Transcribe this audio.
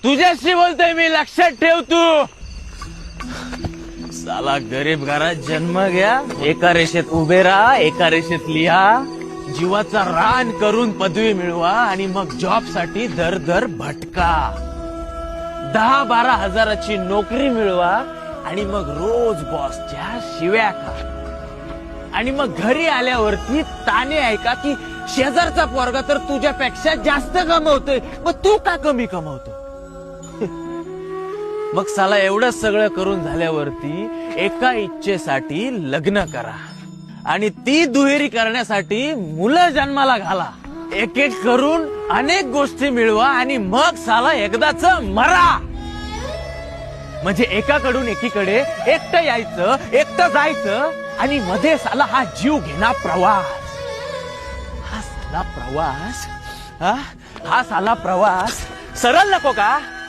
तुझ्याशी बोलतोय मी, लक्षात ठेव तू. साला गरीब घरात जन्म घ्या, एका रेषेत उभे राहा, एका रेषेत लिहा, जीवाचा रान करून पदवी मिळवा आणि मग जॉब साठी दर दर भटका. 10-12 हजाराची नोकरी मिळवा आणि मग रोज बॉसच्या शिव्या खा. आणि मग घरी आल्यावरती ताने ऐका की शेजारचा पोरगा तर तुझ्यापेक्षा जास्त कमवतोय, मग तू का कमी कमवतो. मग साला एवढं सगळं करून झाल्यावरती एका इच्छेसाठी लग्न करा आणि ती दुहेरी करण्यासाठी मुलं जन्माला घाला. एक एक करून अनेक गोष्टी मिळवा आणि मग साला एकदाच मरा. म्हणजे एकाकडून एकीकडे एकटं यायचं, एकटं जायचं आणि मध्ये साला हा जीव घेणा प्रवास. हा साला प्रवास सरळ नको का.